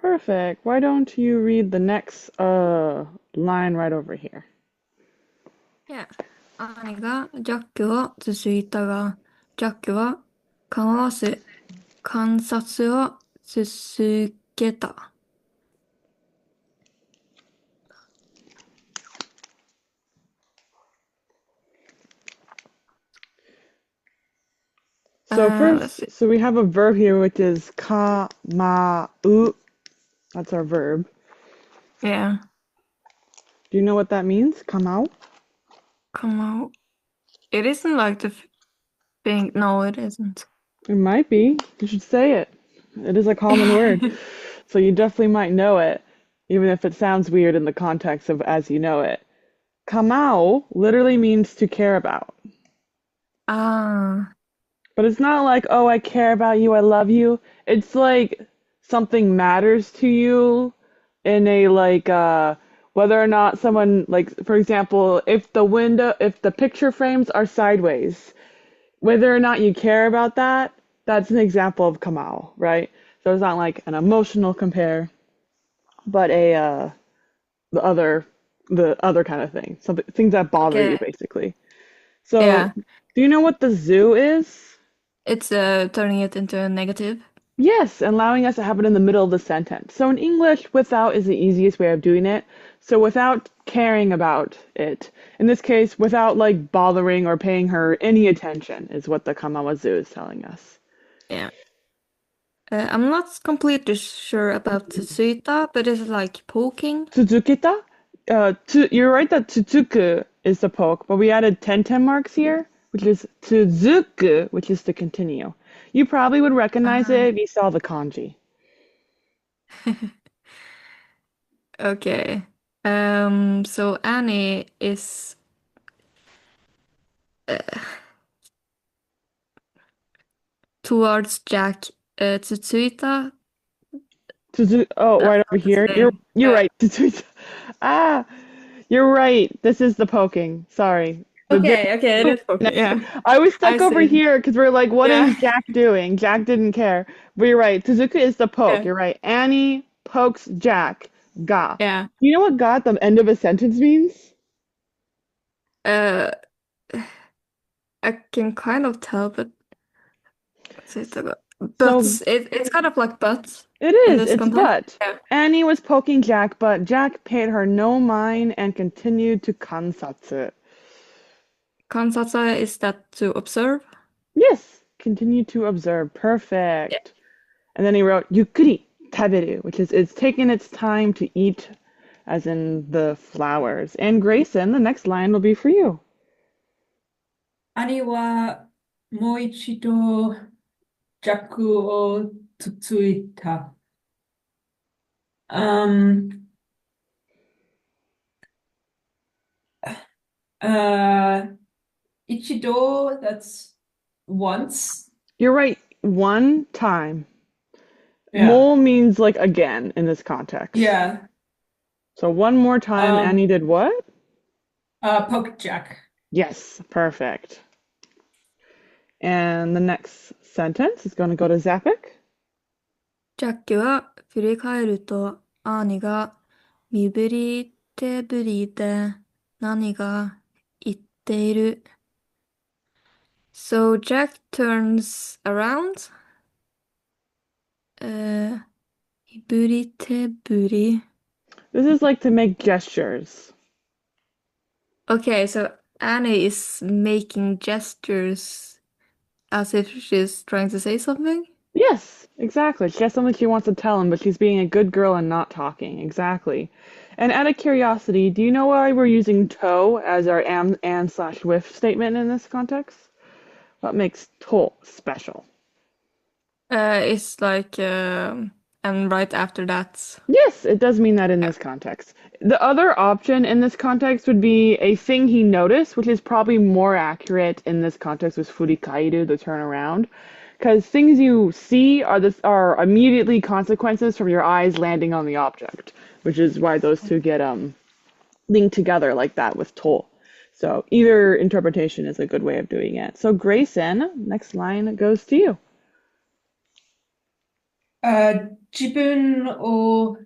Perfect. Why don't you read the next line right over here? Yeah. 兄がジャックをつついたが、ジャックは構わず観察を続けた。So Let's first, see. so we have a verb here which is kamau. That's our verb. Yeah. Do you know what that means? Kamau? Come out. It isn't like the thing. No, it isn't. It might be. You should say it. It is a common word. So you definitely might know it, even if it sounds weird in the context of as you know it. Kamau literally means to care about. Ah, But it's not like, oh, I care about you, I love you. It's like something matters to you in a whether or not someone like for example, if the picture frames are sideways, whether or not you care about that, that's an example of Kamal, right? So it's not like an emotional compare, but a the other the other kind of thing. Something things that bother you okay. basically. So, Yeah. do you know what the zoo is? It's turning it into a negative. Yes, and allowing us to have it in the middle of the sentence. So in English, without is the easiest way of doing it. So without caring about it. In this case, without like bothering or paying her any attention is what the Kamawazu is telling us. Yeah. I'm not completely sure about Tsuita, but it's like poking. Tsuzukita? You're right that tsuzuku is the poke, but we added 10 marks here, which is tsuzuku, which is to continue. You probably would recognize it Uh, if you saw the kanji. okay. So Annie is uh, towards Jack. Tsuita, Oh, that's right over not the here. You're same. you're right. Ah, you're right. This is the poking. Sorry. The very Okay, it is poking. next. Yeah, I was I stuck over see. here because we're like, what is Yeah, Jack doing? Jack didn't care. But you're right. Suzuka is the poke. yeah, You're right. Annie pokes Jack. Ga. yeah. You know what ga at the end of a sentence means? Uh, I can kind of tell, but So it's kind of like but it in is. this It's context. but. Yeah. Annie was poking Jack, but Jack paid her no mind and continued to kansatsu. Kansatsu is that to observe. Yes, continue to observe. Yeah. Perfect. And then he wrote yukuri taberu, which is it's taking its time to eat, as in the flowers. And Grayson, the next line will be for you. 兄はもう一度弱をつついた。Um, uh, 一度, that's once. You're right, one time. Yeah, Mole means like again in this context. yeah. So one more time, Annie Um, did what? poke Jack. Yes, perfect. And the next sentence is going to go to Zapik. ジャックは振り返ると、アーニが身振り手振りで何が言っている。So Jack turns around. 身振り手振り. This is like to make gestures. Okay, so Annie is making gestures as if she's trying to say something. Yes, exactly. She has something she wants to tell him, but she's being a good girl and not talking. Exactly. And out of curiosity, do you know why we're using to as our and slash with statement in this context? What makes to special? It's like, and right after that. Yes, it does mean that in this context. The other option in this context would be a thing he noticed, which is probably more accurate in this context with furikairu, the turnaround. Because things you see are immediately consequences from your eyes landing on the object, which is why those two get linked together like that with to. So either interpretation is a good way of doing it. So Grayson, next line goes to you. 自分を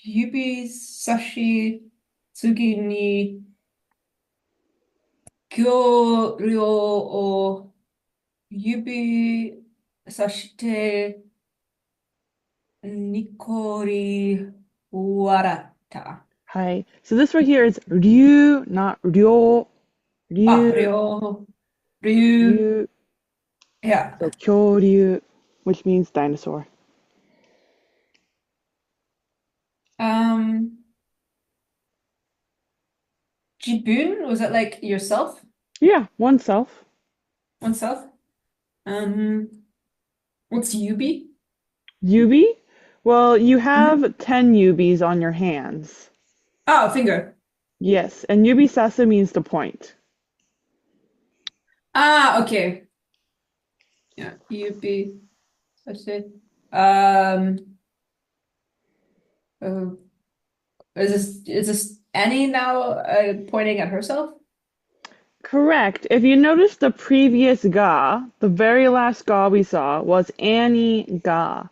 指差し次に恐竜を指さしてにこり笑った。Hi. So this right here is ryu, not ryo. あ、Ryu, 竜、ryu. いや、So kyoryu, which means dinosaur. um, 自分, was it like yourself? Yeah, oneself. Oneself? Um, what's Yubi? Yubi? Well, you Mm-hmm. have 10 yubis on your hands. Oh, finger. Yes, and yubi sasa means to point. Ah, okay. Yeah, Yubi. I see. Um, oh, is this Annie now pointing at herself? Correct. If you notice the previous ga, the very last ga we saw was Annie ga.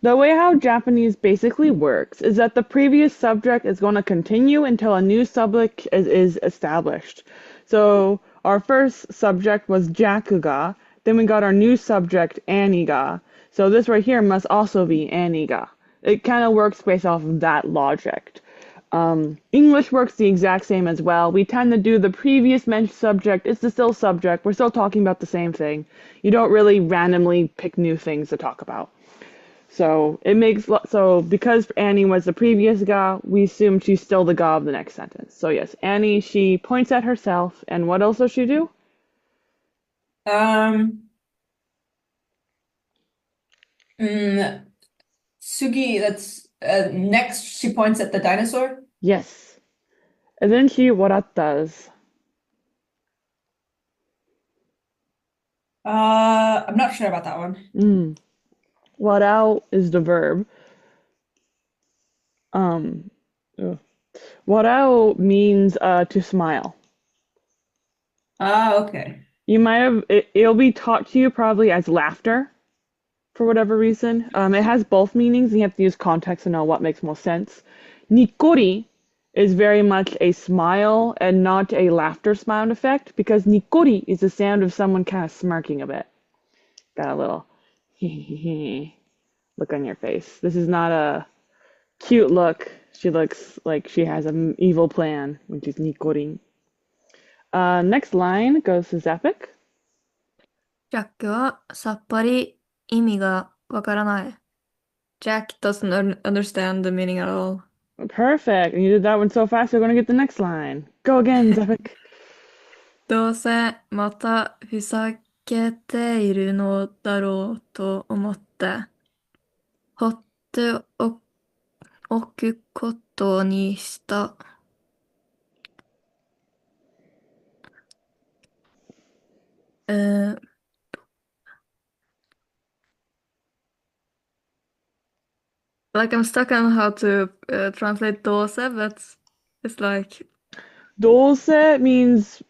The way how Japanese basically works is that the previous subject is going to continue until a new subject is established. So our first subject was Jakuga, then we got our new subject Annie ga. So this right here must also be Annie ga. It kind of works based off of that logic. English works the exact same as well. We tend to do the previous mentioned subject. It's the still subject. We're still talking about the same thing. You don't really randomly pick new things to talk about. So it makes so because Annie was the previous ga, we assume she's still the ga of the next sentence. So yes, Annie, she points at herself, and what else does she do? Um, mm, Sugi, that's next she points at the dinosaur. Yes. And then she waratas. I'm not sure about that one. Warao is the verb. Um, ugh. Warao means to smile. Ah, okay. You might have it'll be taught to you probably as laughter for whatever reason. It has both meanings, and you have to use context to know what makes most sense. Nikori is very much a smile and not a laughter sound effect because nikori is the sound of someone kind of smirking a bit. Got a little look on your face. This is not a cute look. She looks like she has an evil plan when she's nikoring. Next line goes to Zapik. ジャックはさっぱり意味がわからない。Jack doesn't understand the meaning at all. Perfect. And you did that one so fast, you're going to get the next line. Go again, Zapik. どうせまたふざけているのだろうと思って放っておくことにした。Uh, like I'm stuck on how to translate どうせ, but it's like Dose means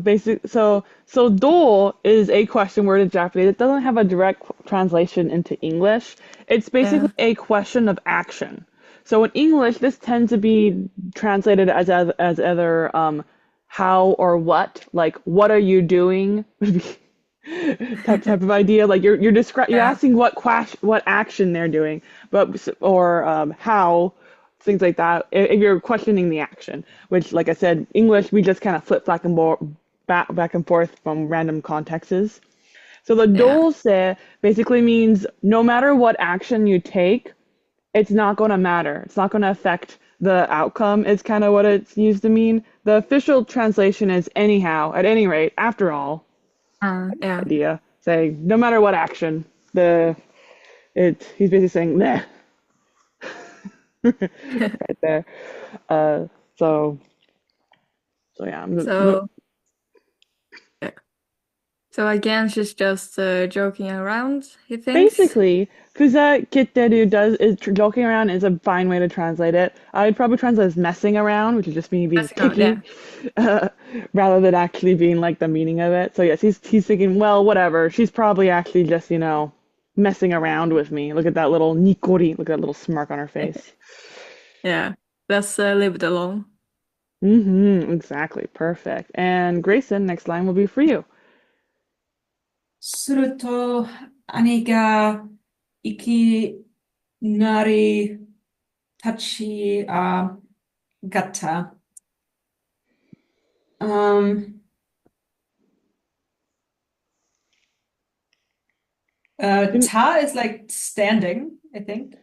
basic so do is a question word in Japanese. It doesn't have a direct translation into English. It's basically a question of action. So in English, this tends to be translated as either how or what, like what are you doing? type of idea. Like you're Yeah. asking what action they're doing, but or how things like that. If you're questioning the action, which, like I said, English we just kind of flip back and forth from random contexts. So the yeah. dose basically means no matter what action you take, it's not going to matter. It's not going to affect the outcome. It's kind of what it's used to mean. The official translation is anyhow, at any rate, after all. Yeah. Idea saying no matter what action, he's basically saying nah. Right there. Uh, so yeah. So yeah. So again, she's just joking around, he thinks. Basically, kuza kitteru is joking around is a fine way to translate it. I'd probably translate as messing around, which is just me being Messing around, picky, rather than actually being like the meaning of it. So yes, he's thinking, well, whatever. She's probably actually just messing around with me. Look at that little nikori. Look at that little smirk on her face. Yeah, that's lived alone. Exactly. Perfect. And Grayson, next line will be for you. すると、兄がいきなり立ち上がった。Ta is like standing, I think.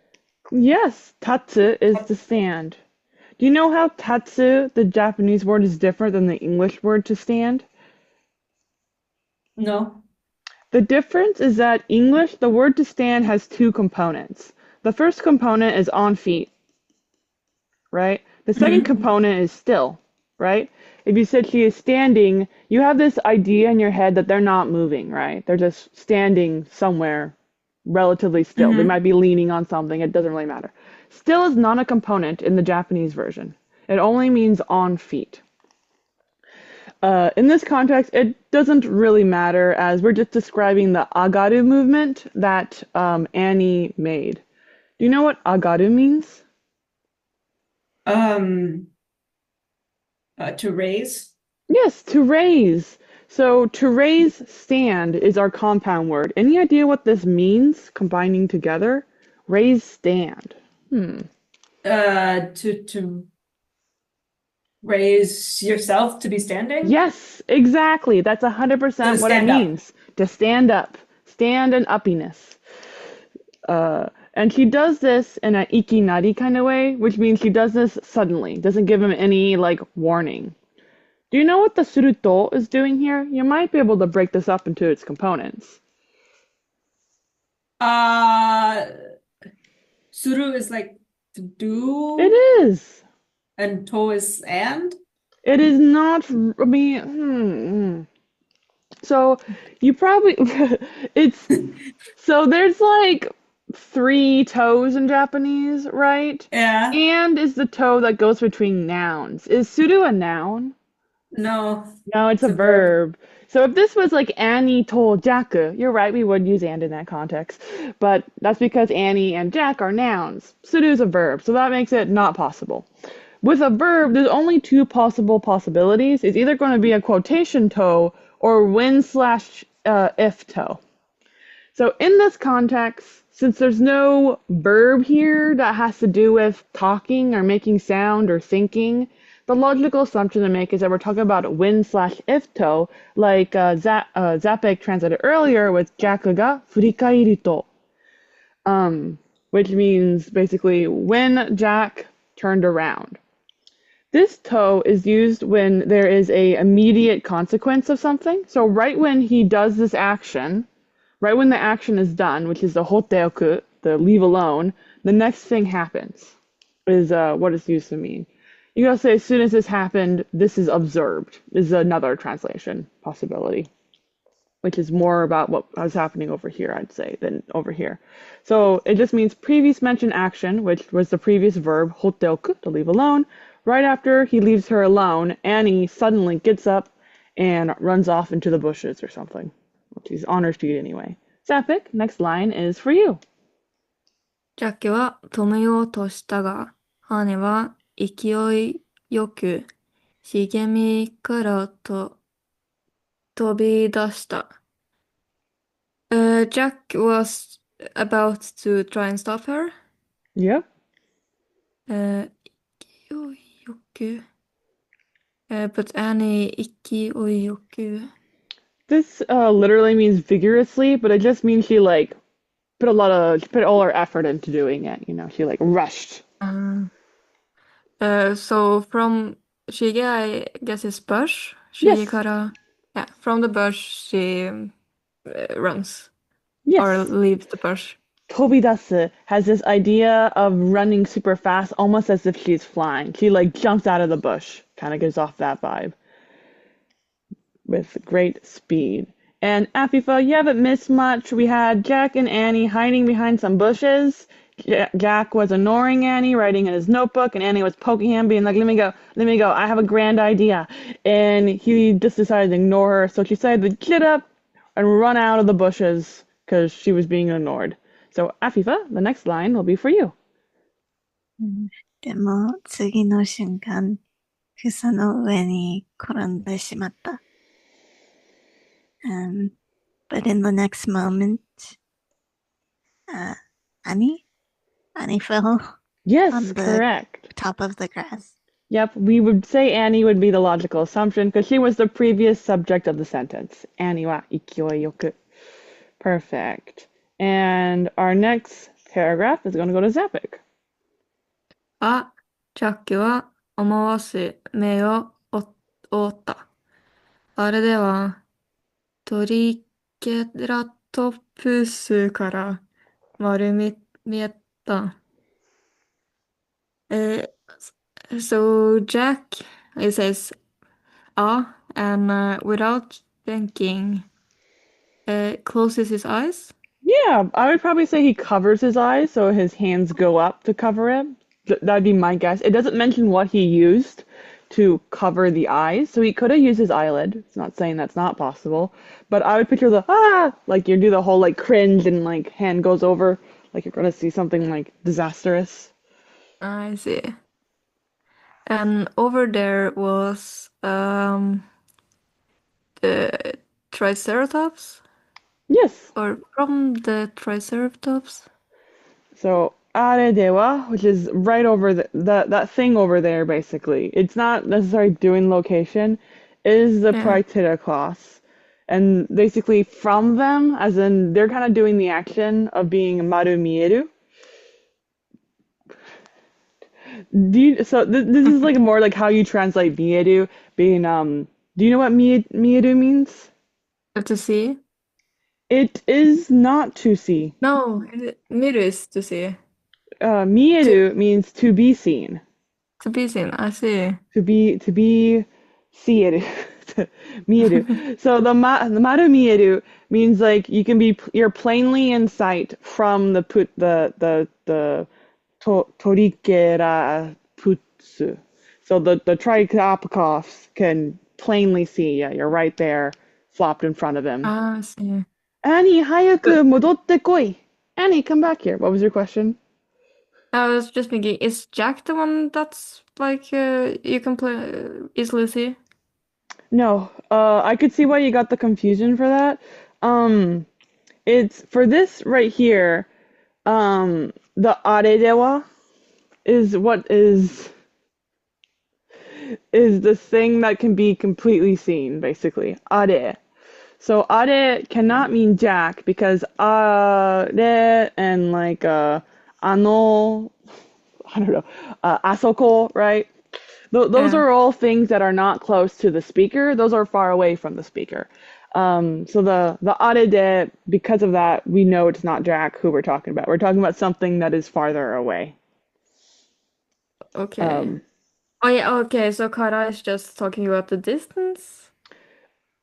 Yes, tatsu is to stand. Do you know how tatsu, the Japanese word, is different than the English word to stand? No. The difference is that English, the word to stand has two components. The first component is on feet, right? The second component is still, right? If you said she is standing, you have this idea in your head that they're not moving, right? They're just standing somewhere relatively still. They might be leaning on something. It doesn't really matter. Still is not a component in the Japanese version. It only means on feet. In this context, it doesn't really matter as we're just describing the agaru movement that Annie made. Do you know what agaru means? To raise. Yes, to raise. So to raise, stand is our compound word. Any idea what this means combining together? Raise, stand. To raise yourself to be standing? Yes, exactly. That's 100% To what it stand up. means. To stand up. Stand and uppiness. And she does this in an ikinari kind of way, which means she does this suddenly. Doesn't give him any, like, warning. Do you know what the suruto is doing here? You might be able to break this up into its components. Suru is like to do. It is. And to is and? It is not, I mean, So you probably, so there's like 3 toes in Japanese, right? Yeah. And is the toe that goes between nouns. Is suru a noun? No. No, it's a verb. So if this was like Annie told Jaku, you're right, we would use and in that context. But that's because Annie and Jack are nouns. Suru is a verb, so that makes it not possible. With a verb, there's only 2 possible possibilities. It's either going to be a quotation toe or when/if toe. So in this context, since there's no verb here that has to do with talking or making sound or thinking, the logical assumption to make is that we're talking about when/if toe, like Zapek translated earlier with Jaku ga furikairu to, which means basically when Jack turned around. This toe is used when there is a immediate consequence of something. So right when he does this action, right when the action is done, which is the hoteoku, the leave alone, the next thing happens, is what it's used to mean. You gotta say, as soon as this happened, this is observed, is another translation possibility, which is more about what was happening over here, I'd say, than over here. So it just means previous mentioned action, which was the previous verb, hoteoku, to leave alone. Right after he leaves her alone, Annie suddenly gets up and runs off into the bushes or something. She's on her feet anyway. Zapik, next line is for you. ジャックは止めようとしたが、ハーネは勢いよく茂みからと飛び出した。Jack was about to try and stop her. Yep. 勢いよく. But Annie 勢いよく. This literally means vigorously, but it just means she like put all her effort into doing it. You know, she like rushed. So from Shige, I guess it's bush. Yes. Yeah, from the bush she runs Yes. or leaves the bush. Tobidasu has this idea of running super fast, almost as if she's flying. She like jumps out of the bush, kind of gives off that vibe with great speed. And Afifa, you haven't missed much. We had Jack and Annie hiding behind some bushes. Jack was ignoring Annie, writing in his notebook, and Annie was poking him, being like, let me go, I have a grand idea. And he just decided to ignore her, so she decided to get up and run out of the bushes because she was being ignored. So, Afifa, the next line will be for you. でも次の瞬間、草の上に転んでしまった。But in the next moment, Annie fell Yes, on the correct. top of the grass. Yep, we would say Annie would be the logical assumption because she was the previous subject of the sentence. Annie wa ikoi yoku. Perfect. And our next paragraph is going to go to Zapik. あ、ジャックは思わず目を覆った。あれではトリケラトプスから丸見えた。So Jack, he says, and without thinking, closes his eyes. Yeah, I would probably say he covers his eyes so his hands go up to cover it. That'd be my guess. It doesn't mention what he used to cover the eyes, so he could have used his eyelid. It's not saying that's not possible, but I would picture like you do the whole like cringe and like hand goes over, like you're gonna see something like disastrous. I see. And over there was the Triceratops, Yes. or from the Triceratops. So aredewa, which is right over that thing over there, basically. It's not necessarily doing location, is the Yeah. Triceratops. And basically from them, as in they're kind of doing the action of being maru mieru. So this is like more like how you translate mieru being do you know what mieru means? To see? It is not to see. No, miru is to see. Mieru means to be seen. To be seen, I see. To be sieru. Mieru. So the maru mieru means like you're plainly in sight from the torikera putsu. So the Triceratops can plainly see. Yeah, you're right there, flopped in front of him. I see. Annie, hayaku modotte koi. Annie, come back here. What was your question? I was just thinking, is Jack the one that's like you can easily see? No, I could see why you got the confusion for that. It's for this right here. The aredewa is what is the thing that can be completely seen, basically. Are. So are cannot mean Jack because are and like ano, I don't know, asoko, right? Those Yeah. are all things that are not close to the speaker. Those are far away from the speaker. So the arede, because of that, we know it's not Jack who we're talking about. We're talking about something that is farther away. Okay. Oh yeah, okay, so Kara is just talking about the distance.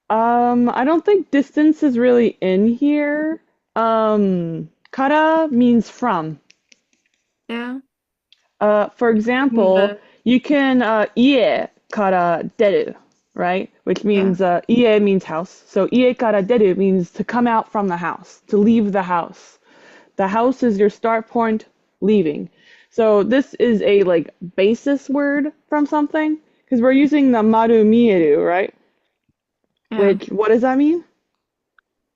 I don't think distance is really in here. Kara means from. Yeah. For example, you can ie kara deru, right? Which means ie means house. So ie kara deru means to come out from the house, to leave the house. The house is your start point, leaving. So this is a like basis word from something because we're using the maru mieru, right? Yeah. Which what does that mean?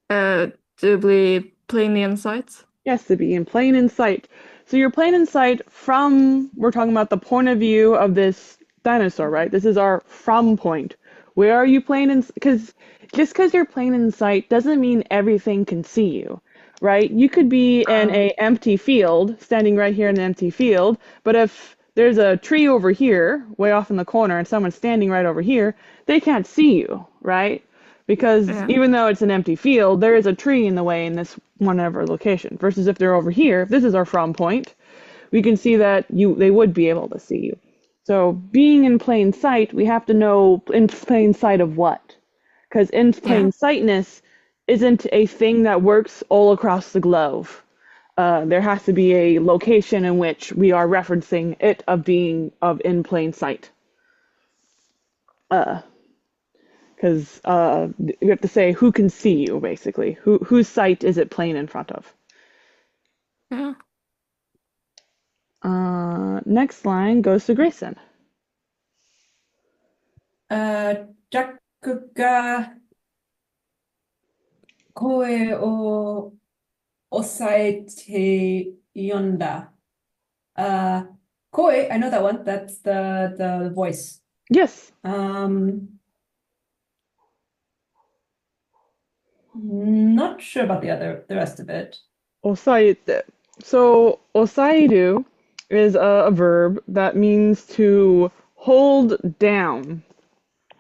To be plainly in sight. Yes, to be in plain in sight. So you're plain in sight from, we're talking about the point of view of this dinosaur, right? This is our from point. Where are you plain in, because just because you're plain in sight doesn't mean everything can see you, right? You could be in a empty field, standing right here in an empty field, but if there's a tree over here, way off in the corner, and someone's standing right over here, they can't see you, right? Because even though it's an empty field, there is a tree in the way in this whatever location. Versus if they're over here, if this is our from point, we can see that they would be able to see you. So being in plain sight, we have to know in plain sight of what. Because in plain sightness isn't a thing that works all across the globe. There has to be a location in which we are referencing it of being in plain sight. Because we have to say who can see you, basically. Whose sight is it plain in front of? Yeah. Next line goes to Grayson. ジャックが声を抑えて読んだ。声, I know that one. That's the voice. Yes. Not sure about the rest of it. Osaite. So, osairu is a verb that means to hold down,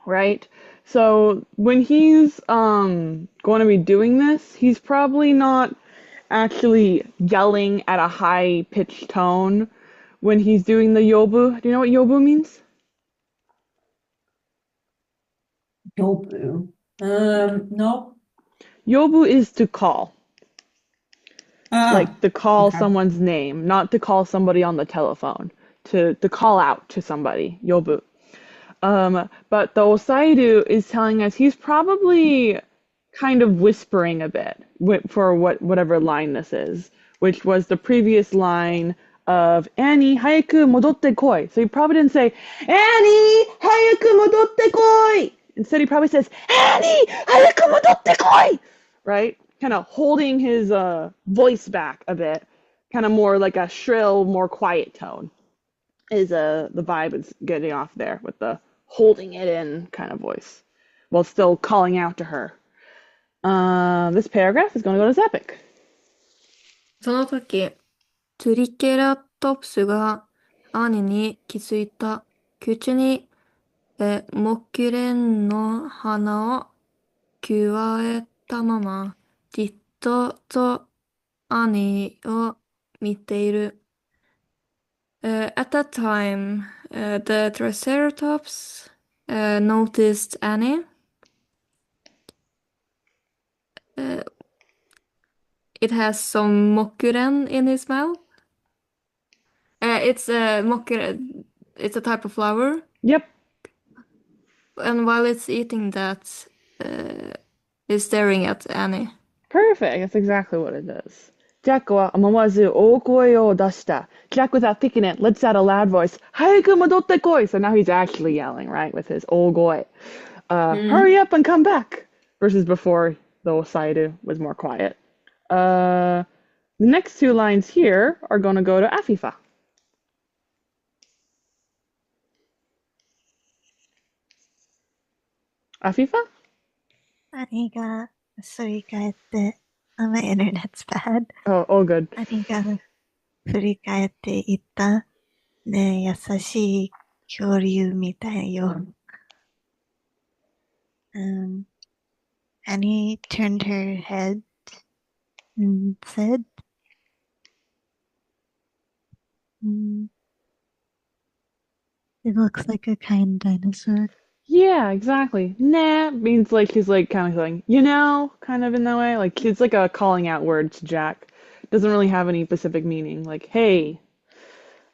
right? So, when he's going to be doing this, he's probably not actually yelling at a high-pitched tone when he's doing the yobu. Do you know what yobu means? Yobu. No. Yobu is to call. Like to call Okay. someone's name, not to call somebody on the telephone, to call out to somebody, yobu. But the osairu is telling us he's probably kind of whispering a bit for whatever line this is, which was the previous line of Annie, hayaku modotte koi. So he probably didn't say, Annie, hayaku modotte koi. Instead, he probably says, Annie, hayaku modotte koi. Right? Kind of holding his voice back a bit, kind of more like a shrill, more quiet tone is the vibe is getting off there with the holding it in kind of voice while still calling out to her. This paragraph is going to go to Zapic. その時、トリケラトプスが兄に気づいた。口に木蓮の花をくわえたまま、じっと兄を見ている。At that time, the Triceratops noticed Annie. It has some mokuren in his mouth. It's a mokuren. It's a type of flower. Yep. And while it's eating that, it's staring at Annie. Perfect. That's exactly what it is. Jack は思わず大声を出した。Jack, without thinking it, lets out a loud voice. 早く戻ってこい. So now he's actually yelling, right, with his 大声. Hurry up and come back. Versus before, the osairu was more quiet. The next two lines here are going to go to Afifa. Afifa? 兄が振り返って、my internet's bad. Oh, all good. 兄が振り返って言った。ねえ、優しい恐竜みたいよ。Annie turned her head and said, it looks like a kind dinosaur. Yeah, exactly. Nah means like he's like kind of going, kind of in that way. Like it's like a calling out word to Jack. Doesn't really have any specific meaning. Like, hey.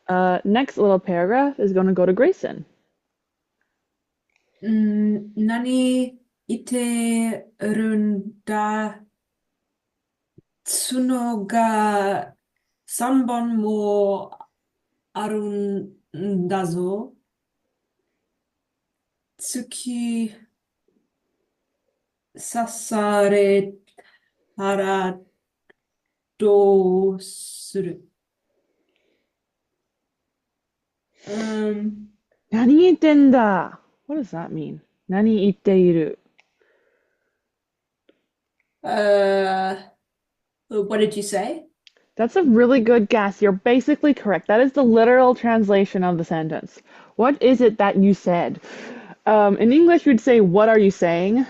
Next little paragraph is going to go to Grayson. 何言ってるんだ角が3本もあるんだぞ。突き刺されたらどうする？何言ってんだ? What does that mean? 何言っている? What did you say? That's a really good guess. You're basically correct. That is the literal translation of the sentence. What is it that you said? In English, we'd say, what are you saying?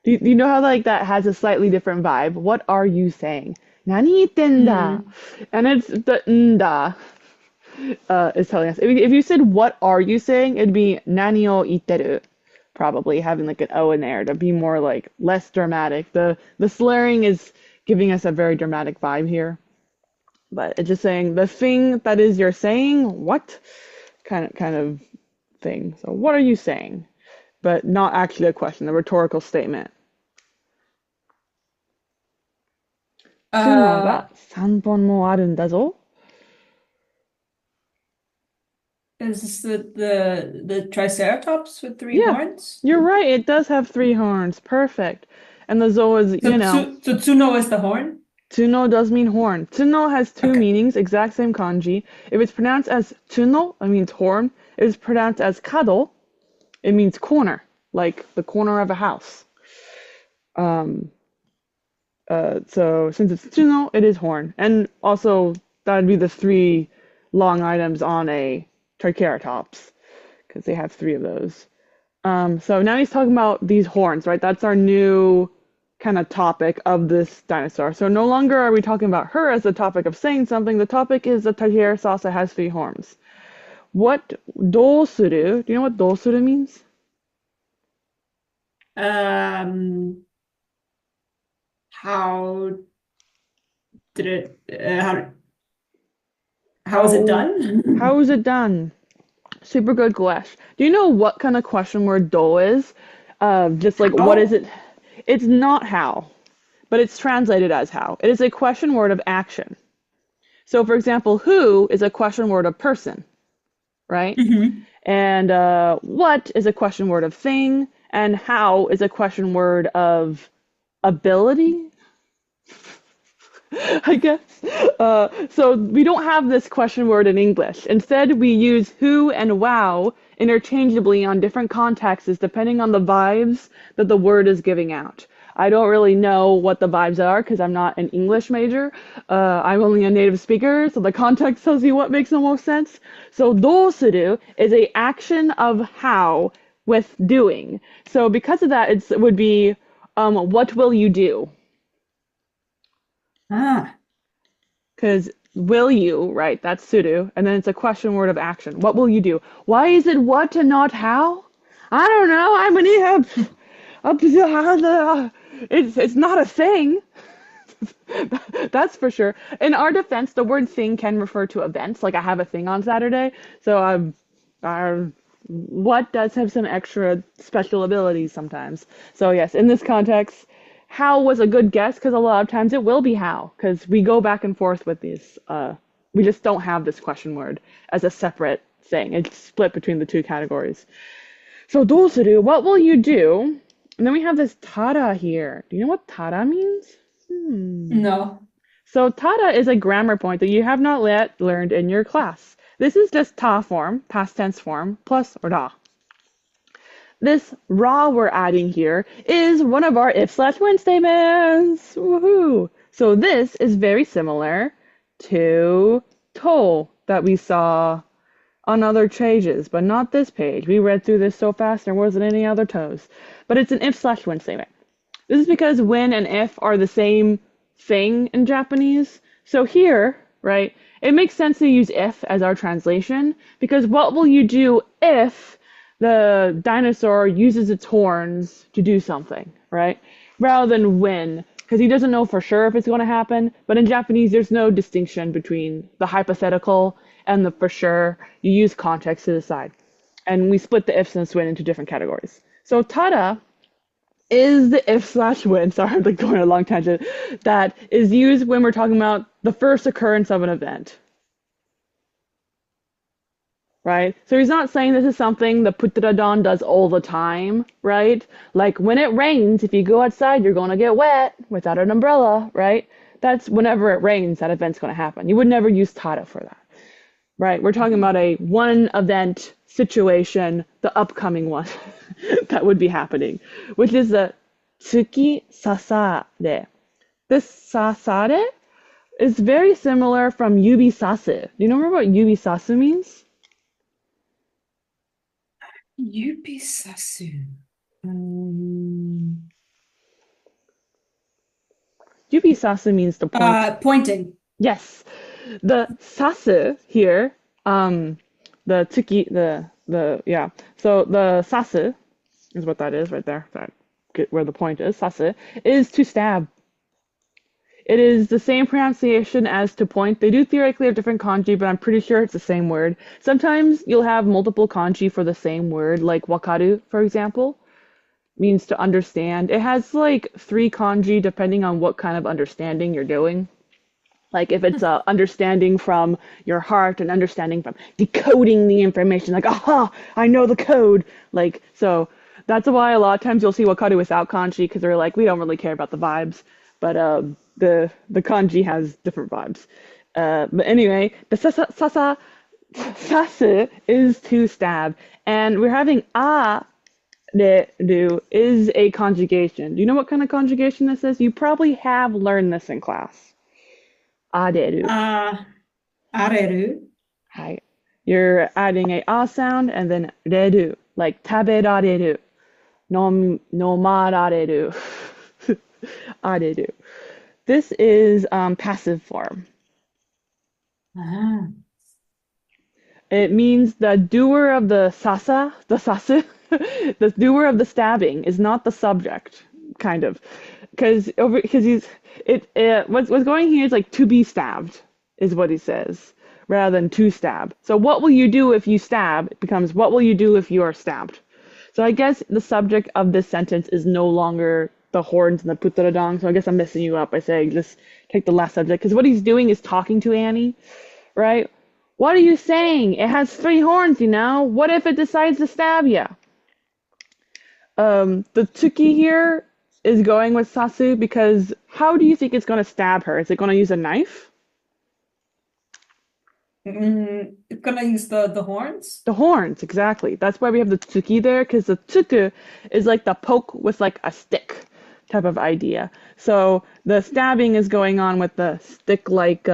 Do you know how like that has a slightly different vibe? What are you saying? 何言ってんだ? And it's the nda is telling us. If you said, what are you saying? It'd be 何を言ってる. Probably having like an O in there to be more like less dramatic. The slurring is giving us a very dramatic vibe here. But it's just saying the thing that is you're saying, what? Kind of thing. So what are you saying? but not actually a question, a rhetorical statement. 角が3本もあるんだぞ。Is this the Triceratops with 3 Yeah, horns? you're right. It does have 3 horns. Perfect. And the zo is, So tsuno is the horn? Tsuno does mean horn. Tsuno has 2 meanings, exact same kanji. If it's pronounced as tsuno, it means horn. If it's pronounced as kado, it means corner, like the corner of a house. So since it's tsuno, it is horn. And also, that would be the 3 long items on a Triceratops, because they have 3 of those. So now he's talking about these horns, right? That's our new kind of topic of this dinosaur. So no longer are we talking about her as the topic of saying something. The topic is the Triceratops that has 3 horns. What dosuru? Do you know what dosuru means? How did it how is it done? How is it done? Super good question. Do you know what kind of question word do is? Just like what is it? It's not how, but it's translated as how. It is a question word of action. So for example, who is a question word of person, right? And what is a question word of thing, and how is a question word of ability, I guess. So we don't have this question word in English. Instead, we use who and wow interchangeably on different contexts depending on the vibes that the word is giving out. I don't really know what the vibes are because I'm not an English major. I'm only a native speaker, so the context tells you what makes the most sense. So dosuru is a action of how with doing. So because of that, it would be what will you do? Because will you, right? That's suru, and then it's a question word of action. What will you do? Why is it what and not how? I don't know. I'm an it's not a thing. That's for sure. In our defense, the word thing can refer to events. Like I have a thing on Saturday, so what does have some extra special abilities sometimes. So yes, in this context, how was a good guess because a lot of times it will be how because we go back and forth with these. We just don't have this question word as a separate thing. It's split between the 2 categories. So dosuru, what will you do? And then we have this tada here. Do you know what tada means? No. So tada is a grammar point that you have not yet learned in your class. This is just ta form, past tense form, plus ra. This ra we're adding here is one of our if/when statements. Woohoo! So this is very similar to to that we saw on other pages, but not this page. We read through this so fast there wasn't any other toes. But it's an if/when statement. This is because when and if are the same thing in Japanese. So here, right, it makes sense to use if as our translation because what will you do if the dinosaur uses its horns to do something, right? Rather than when, because he doesn't know for sure if it's going to happen. But in Japanese, there's no distinction between the hypothetical and the for sure. You use context to decide. And we split the ifs and when into different categories. So tada is the if/when, sorry, I'm like going on a long tangent, that is used when we're talking about the first occurrence of an event. Right? So he's not saying this is something the Putradon does all the time, right? Like when it rains, if you go outside, you're going to get wet without an umbrella, right? That's whenever it rains, that event's going to happen. You would never use tada for that, right? We're talking about a one event situation, the upcoming one that would be happening, which is the tsuki sasare. This sasare is very similar from yubi sasu. Do you remember what yubi sasu means? Yubisasu. Yubisasu means to point. Pointing. Yes. The sasu here, the tsuki, yeah. So the sasu is what that is right there. Where the point is. Sasu is to stab. It is the same pronunciation as to point. They do theoretically have different kanji, but I'm pretty sure it's the same word. Sometimes you'll have multiple kanji for the same word, like wakaru, for example, means to understand. It has like 3 kanji depending on what kind of understanding you're doing. Like if it's understanding from your heart and understanding from decoding the information, like, aha, I know the code. Like, so that's why a lot of times you'll see wakaru without kanji because they're like, we don't really care about the vibes. But the kanji has different vibes. But anyway, the sasu is to stab. And we're having do is a conjugation. Do you know what kind of conjugation this is? You probably have learned this in class. Areru. Areru. Hi. You're adding a ah sound and then reru, like taberareru, nomarareru, areru. This is passive form. Ah. It means the doer of the sasu, the doer of the stabbing is not the subject, kind of, because what's going here is like to be stabbed is what he says rather than to stab. So what will you do if you stab? It becomes what will you do if you are stabbed? So I guess the subject of this sentence is no longer the horns and the putaradong. So I guess I'm messing you up by saying just take the last subject because what he's doing is talking to Annie, right? What are you saying? It has 3 horns, you know? What if it decides to stab you? The Tsuki here is going with Sasu because how do you think it's going to stab her? Is it going to use a knife? It's gonna use the horns? The horns, exactly. That's why we have the Tsuki there because the Tsuku is like the poke with like a stick type of idea. So the stabbing is going on with the stick-like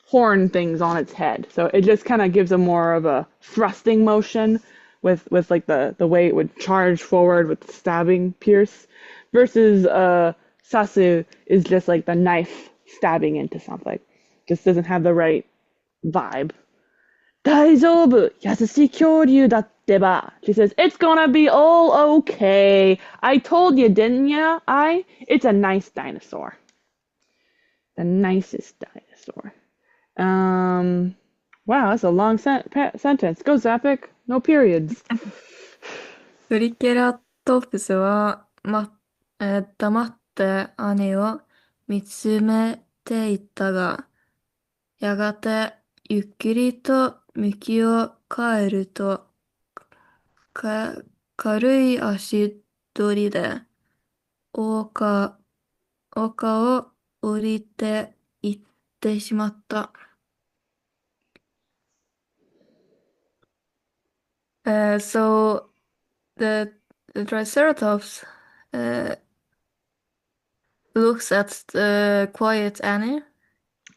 horn things on its head. So it just kind of gives a more of a thrusting motion with like the way it would charge forward with stabbing pierce versus sasu is just like the knife stabbing into something. Just doesn't have the right vibe. 大丈夫優しい恐竜だってば She says, it's gonna be all okay. I told you, didn't ya? It's a nice dinosaur. The nicest dinosaur. Wow, that's a long sentence. Go, Zappic. No periods. トリケラトプスは、黙って兄を見つめていたが、やがてゆっくりと幹を変えると、軽い足取りで丘を降りていってしまった。So the Triceratops looks at the quiet Annie.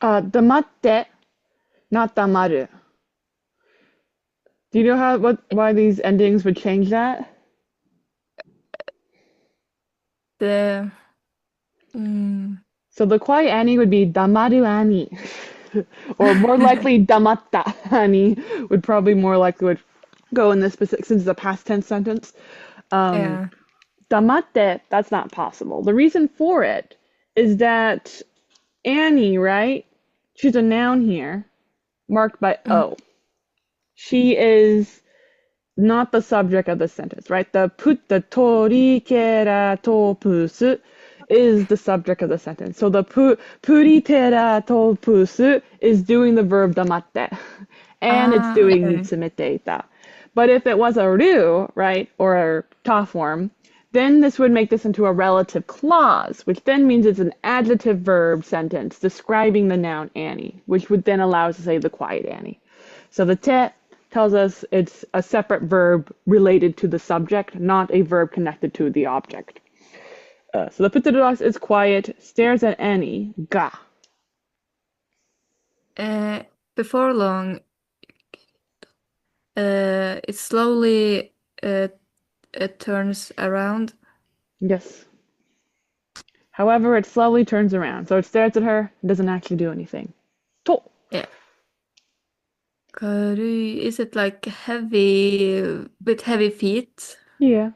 黙って not 黙る. Do you know why these endings would change that? So the quiet Annie would be 黙る Annie. Or more likely 黙った Annie would probably more likely would go in this specific since it's a past tense sentence. Yeah. 黙って that's not possible. The reason for it is that Annie, right? She's a noun here, marked by O. She is not the subject of the sentence, right? The Triceratops is the subject of the sentence. So the Triceratops is doing the verb damatte, and it's doing okay. mitsumete ita. But if it was a ru, right, or a ta form, then this would make this into a relative clause, which then means it's an adjective verb sentence describing the noun Annie, which would then allow us to say the quiet Annie. So the te tells us it's a separate verb related to the subject, not a verb connected to the object. So the pterodactyl is quiet, stares at Annie, ga. Before long, it slowly it turns around. Yes. However, it slowly turns around. So it stares at her and doesn't actually do anything. To. Yeah. Is it like heavy, with heavy feet? Yeah.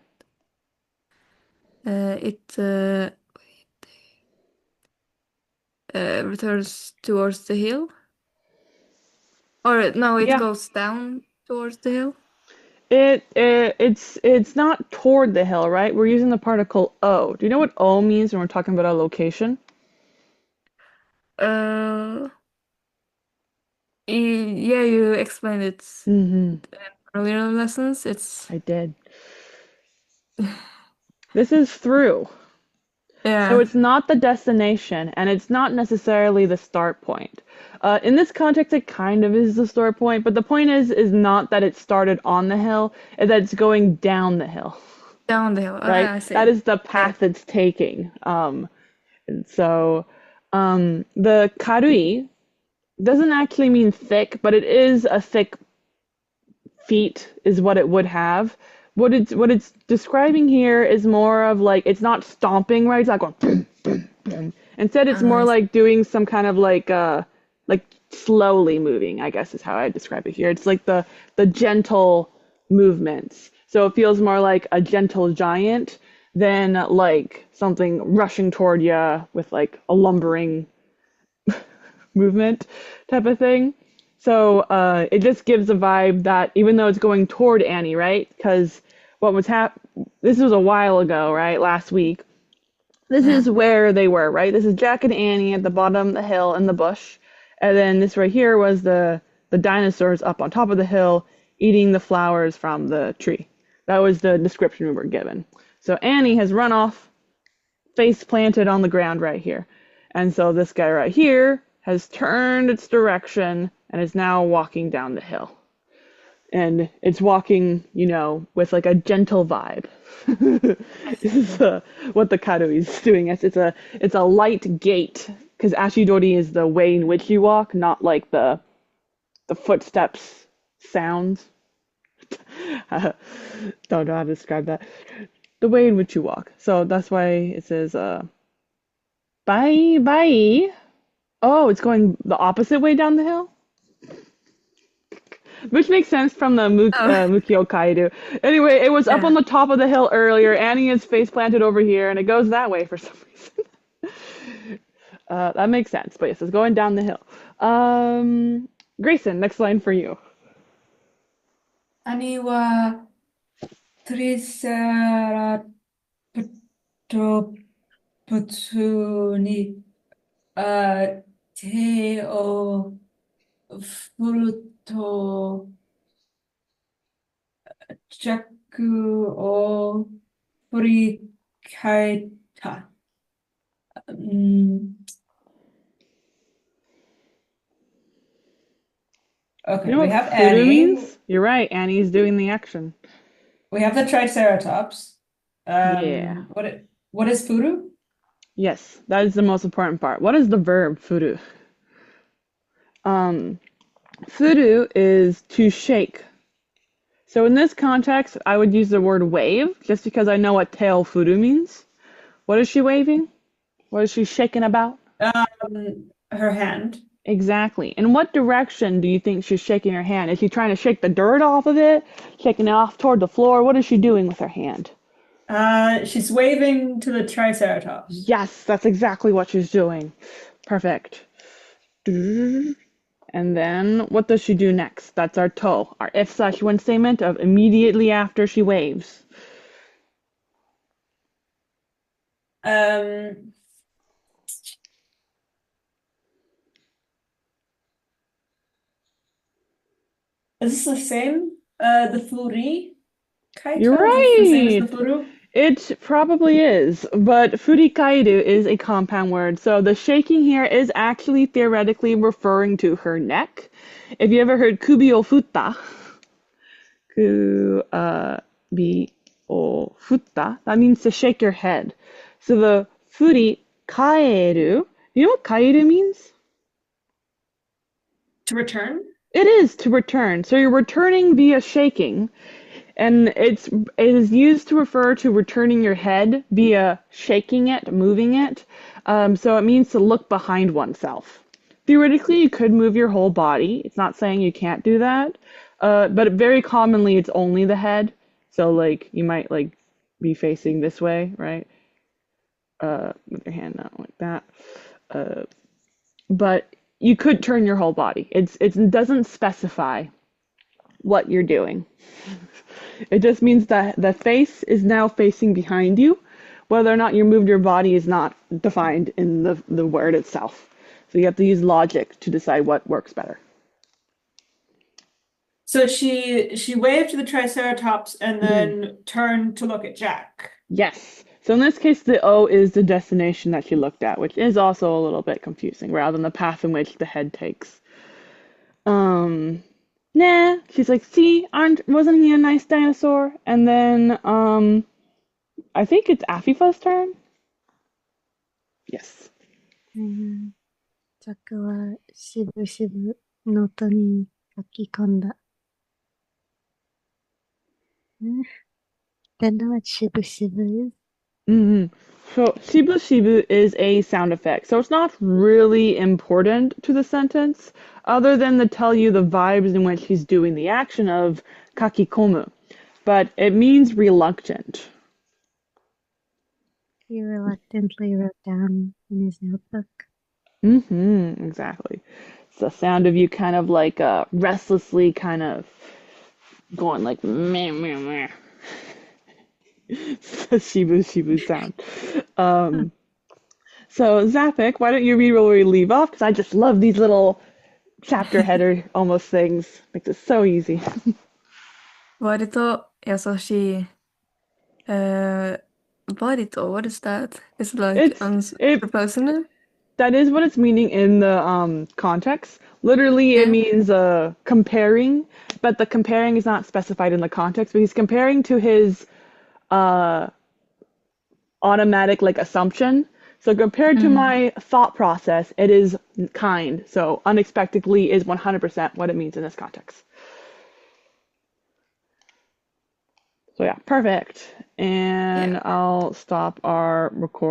It returns towards the hill? Or no, it Yeah. goes down towards the hill? It's not toward the hill, right? We're using the particle O. Do you know what O means when we're talking about a location? Yeah, you explained it in earlier lessons. I did. This is through. So Yeah. it's not the destination, and it's not necessarily the start point. In this context, it kind of is the start point, but the point is not that it started on the hill, it's that it's going down the hill, Down the hill. right? I see. That is the Yeah. path it's taking. And so the karui doesn't actually mean thick, but it is a thick feet is what it would have. What it's describing here is more of like it's not stomping, right? It's not going boom, boom, boom. Instead, it's more I see. like doing some kind of like slowly moving, I guess is how I describe it here. It's like the gentle movements. So it feels more like a gentle giant than like something rushing toward you with like a lumbering movement type of thing. So it just gives a vibe that even though it's going toward Annie, right? Because what was this was a while ago, right? Last week. This Yeah. is where they were, right? This is Jack and Annie at the bottom of the hill in the bush. And then this right here was the dinosaurs up on top of the hill eating the flowers from the tree. That was the description we were given. So Annie has run off, face planted on the ground right here. And so this guy right here has turned its direction and is now walking down the hill. And it's walking, with like a gentle vibe. This is what the karui is doing. It's a light gait because ashidori is the way in which you walk, not like the footsteps sounds. Don't know how to describe that. The way in which you walk. So that's why it says bye bye. Oh, it's going the opposite way down the hill? Which makes sense from the Mukio Kaido. Anyway, it was up Yeah. on the top of the hill earlier. Annie is face planted over here, and it goes that way for some reason. That makes sense. But yes, it's going down the hill. Grayson, next line for you. 兄はトリセラトプスに手を振るとジャックを振り返った。Okay, You know we what have furu Annie. means? You're right. Annie's doing the action. We have the Triceratops. Yeah. What is furu? Yes, that is the most important part. What is the verb furu? Furu is to shake. So in this context, I would use the word wave just because I know what tail furu means. What is she waving? What is she shaking about? Her hand. Exactly. In what direction do you think she's shaking her hand? Is she trying to shake the dirt off of it? Shaking it off toward the floor? What is she doing with her hand? She's waving to the Triceratops. Yes, that's exactly what she's doing. Perfect. And then what does she do next? That's our to, our if/when statement of immediately after she waves. Is this the same? The furi? Kaito? You're Is this the same as right. the furu? It probably is, but furikairu is a compound word, so the shaking here is actually theoretically referring to her neck. If you ever heard kubi o futta, kubi o futta, that means to shake your head. So the furikaeru, you know what kaeru means? To return? It is to return. So you're returning via shaking. And it is used to refer to returning your head via shaking it, moving it. So it means to look behind oneself. Theoretically, you could move your whole body. It's not saying you can't do that. But very commonly, it's only the head. So like you might like be facing this way, right? With your hand out like that. but you could turn your whole body. It doesn't specify what you're doing. It just means that the face is now facing behind you. Whether or not you moved your body is not defined in the word itself. So you have to use logic to decide what works better. So she waved to the Triceratops and then turned to look at Jack. Yes. So in this case, the O is the destination that she looked at, which is also a little bit confusing, rather than the path in which the head takes. Nah. She's like, see, wasn't he a nice dinosaur? And then, I think it's Afifa's turn. Yes. ジャックはしぶしぶノートに書き込んだ。Don't know what しぶしぶ is. So shibu shibu is a sound effect. So it's not really important to the sentence, other than to tell you the vibes in which he's doing the action of kakikomu. But it means reluctant. He reluctantly wrote down in his notebook. Exactly. It's the sound of you kind of like restlessly kind of going like meh meh meh. It's the shibu shibu sound. So Zapik, why don't you read where we leave off? Because I just love these little chapter header almost things. Makes it so easy. 割と優しい。割と what is that? It's like prepositional? That is what it's meaning in the context. Literally, it means comparing, but the comparing is not specified in the context. But he's comparing to his automatic like assumption. So compared to my thought process, it is kind. So unexpectedly is 100% what it means in this context. So yeah, perfect. And I'll stop our recording.